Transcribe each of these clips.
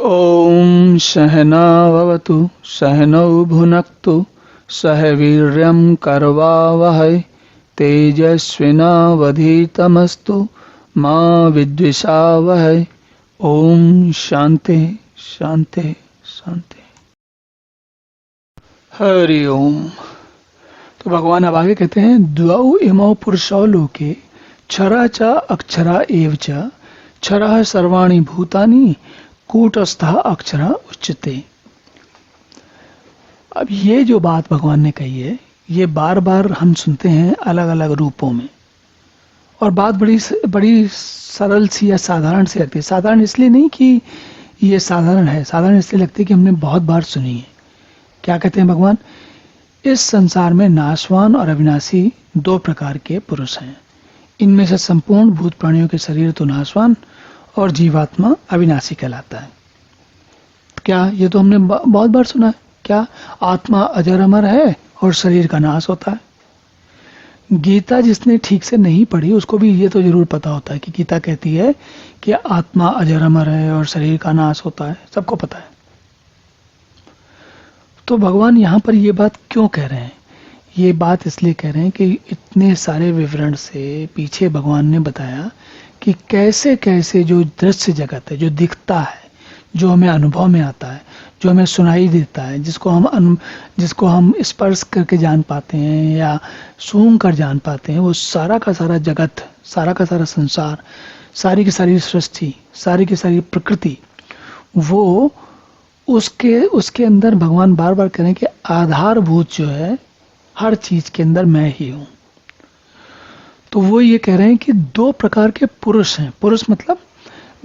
ॐ सहना भवतु सहनौ भुनक्तु सह वीर्यं करवावहै तेजस्विनावधीतमस्तु मा विद्विषावहै। ओम शांति शांति शांति। हरि ओम। तो भगवान अब आगे कहते हैं, द्वौ इमौ पुरुषौ लोके क्षरा च अक्षरा एव च क्षरः सर्वाणि भूतानि कूटस्थः अक्षरा उच्यते। अब ये जो बात भगवान ने कही है, ये बार बार हम सुनते हैं अलग अलग रूपों में, और बात बड़ी सरल सी या साधारण सी लगती है। साधारण इसलिए नहीं कि ये साधारण है, साधारण इसलिए लगती है कि हमने बहुत बार सुनी है। क्या कहते हैं भगवान? इस संसार में नाशवान और अविनाशी दो प्रकार के पुरुष हैं। इनमें से संपूर्ण भूत प्राणियों के शरीर तो नाशवान और जीवात्मा अविनाशी कहलाता है। क्या ये तो हमने बहुत बार सुना है। क्या आत्मा अजर अमर है और शरीर का नाश होता है? गीता जिसने ठीक से नहीं पढ़ी उसको भी ये तो जरूर पता होता है कि गीता कहती है कि आत्मा अजर अमर है और शरीर का नाश होता है, सबको पता है। तो भगवान यहाँ पर ये बात क्यों कह रहे हैं? ये बात इसलिए कह रहे हैं कि इतने सारे विवरण से पीछे भगवान ने बताया कि कैसे कैसे जो दृश्य जगत है, जो दिखता है, जो हमें अनुभव में आता है, जो हमें सुनाई देता है, जिसको हम स्पर्श करके जान पाते हैं या सूंघ कर जान पाते हैं, वो सारा का सारा जगत, सारा का सारा संसार, सारी की सारी सृष्टि, सारी की सारी प्रकृति, वो उसके अंदर भगवान बार बार कह रहे हैं कि आधारभूत जो है हर चीज के अंदर मैं ही हूं। तो वो ये कह रहे हैं कि दो प्रकार के पुरुष हैं। पुरुष मतलब,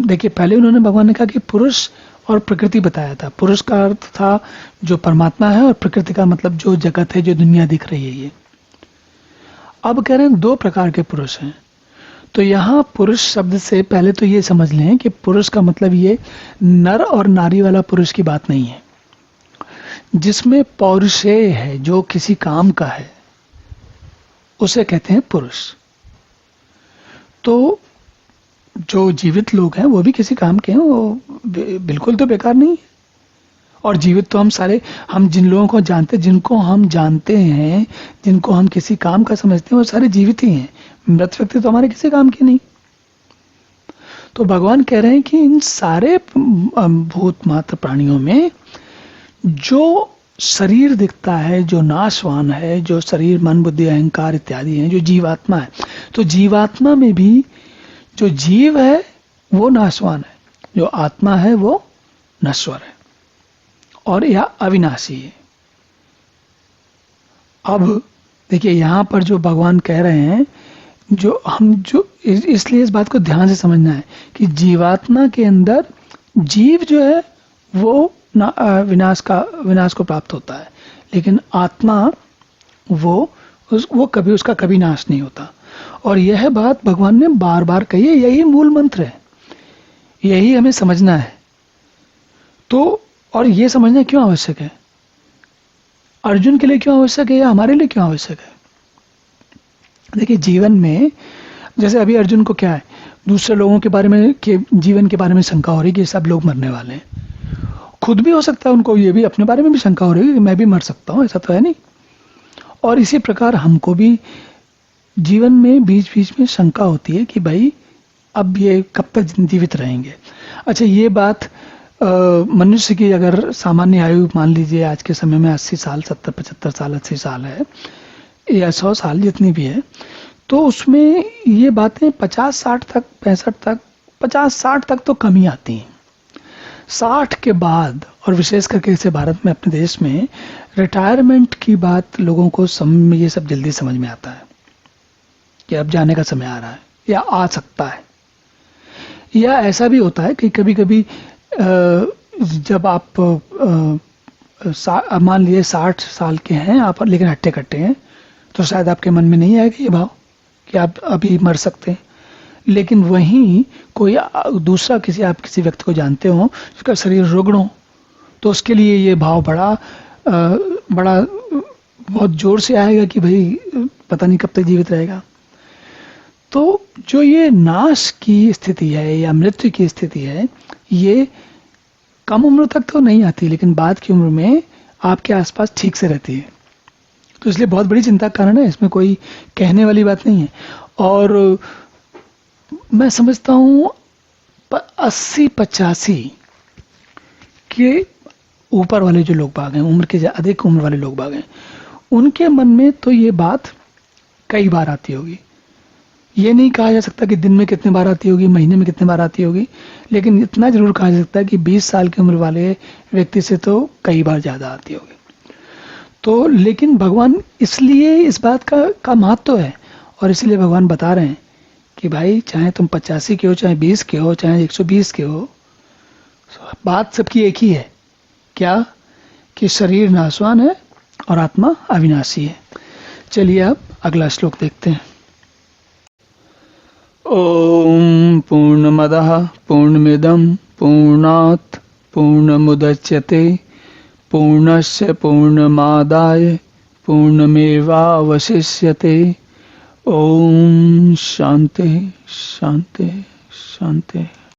देखिए पहले उन्होंने भगवान ने कहा कि पुरुष और प्रकृति बताया था। पुरुष का अर्थ था जो परमात्मा है, और प्रकृति का मतलब जो जगत है, जो दुनिया दिख रही है ये। अब कह रहे हैं दो प्रकार के पुरुष हैं। तो यहाँ पुरुष शब्द से पहले तो ये समझ लें कि पुरुष का मतलब ये नर और नारी वाला पुरुष की बात नहीं है। जिसमें पौरुषेय है, जो किसी काम का है, उसे कहते हैं पुरुष। तो जो जीवित लोग हैं वो भी किसी काम के हैं, वो बिल्कुल तो बेकार नहीं है। और जीवित तो हम जिन लोगों को जानते हैं, जिनको हम जानते हैं, जिनको हम किसी काम का समझते हैं, वो सारे जीवित ही हैं। मृत व्यक्ति तो हमारे किसी काम के नहीं। तो भगवान कह रहे हैं कि इन सारे भूत मात्र प्राणियों में जो शरीर दिखता है, जो नाशवान है, जो शरीर मन बुद्धि अहंकार इत्यादि है, जो जीवात्मा है, तो जीवात्मा में भी जो जीव है वो नाशवान है, जो आत्मा है वो नश्वर है और यह अविनाशी है। अब देखिए यहां पर जो भगवान कह रहे हैं, इसलिए इस बात को ध्यान से समझना है कि जीवात्मा के अंदर जीव जो है वो विनाश को प्राप्त होता है, लेकिन आत्मा वो कभी उसका कभी नाश नहीं होता। और यह बात भगवान ने बार बार कही है। यही मूल मंत्र है, यही हमें समझना है। तो और ये समझना क्यों आवश्यक है? अर्जुन के लिए क्यों आवश्यक है या हमारे लिए क्यों आवश्यक है? देखिए जीवन में, जैसे अभी अर्जुन को क्या है, दूसरे लोगों के बारे में, के जीवन के बारे में शंका हो रही कि सब लोग मरने वाले हैं। खुद भी हो सकता है उनको ये भी अपने बारे में भी शंका हो रही है कि मैं भी मर सकता हूँ, ऐसा तो है नहीं। और इसी प्रकार हमको भी जीवन में बीच बीच में शंका होती है कि भाई अब ये कब तक जीवित रहेंगे। अच्छा, ये बात मनुष्य की अगर सामान्य आयु मान लीजिए आज के समय में 80 साल, 70, 75 साल, 80 साल है या 100 साल जितनी भी है, तो उसमें ये बातें 50, 60 तक, 65 तक, 50, 60 तक तो कम ही आती हैं। 60 के बाद, और विशेष करके इसे भारत में, अपने देश में रिटायरमेंट की बात लोगों को ये सब जल्दी समझ में आता है कि अब जाने का समय आ रहा है या आ सकता है। या ऐसा भी होता है कि कभी कभी जब आप मान लीजिए 60 साल के हैं आप, लेकिन हट्टे कट्टे हैं, तो शायद आपके मन में नहीं आएगा ये भाव कि आप अभी मर सकते हैं। लेकिन वहीं कोई दूसरा आप किसी व्यक्ति को जानते हो उसका शरीर रुग्ण हो, तो उसके लिए ये भाव बड़ा बहुत जोर से आएगा कि भाई पता नहीं कब तक जीवित रहेगा। तो जो ये नाश की स्थिति है या मृत्यु की स्थिति है, ये कम उम्र तक तो नहीं आती, लेकिन बाद की उम्र में आपके आसपास ठीक से रहती है। तो इसलिए बहुत बड़ी चिंता का कारण है, इसमें कोई कहने वाली बात नहीं है। और मैं समझता हूँ 80-85 के ऊपर वाले जो लोग बाग हैं, उम्र के अधिक उम्र वाले लोग बाग हैं, उनके मन में तो ये बात कई बार आती होगी। ये नहीं कहा जा सकता कि दिन में कितने बार आती होगी, महीने में कितने बार आती होगी, लेकिन इतना जरूर कहा जा सकता है कि 20 साल की उम्र वाले व्यक्ति से तो कई बार ज्यादा आती होगी। तो लेकिन भगवान इसलिए इस बात का महत्व है, और इसलिए भगवान बता रहे हैं कि भाई चाहे तुम 85 के हो, चाहे 20 के हो, चाहे 120 के हो, बात सबकी एक ही है। क्या? कि शरीर नाशवान है और आत्मा अविनाशी है। चलिए अब अगला श्लोक देखते हैं। ओम पूर्णमदः पूर्णमिदं पूर्णात् पूर्णमुदच्यते पूर्णस्य पूर्णमादाय पूर्णमेवावशिष्यते। ओम शांति शांति शांति।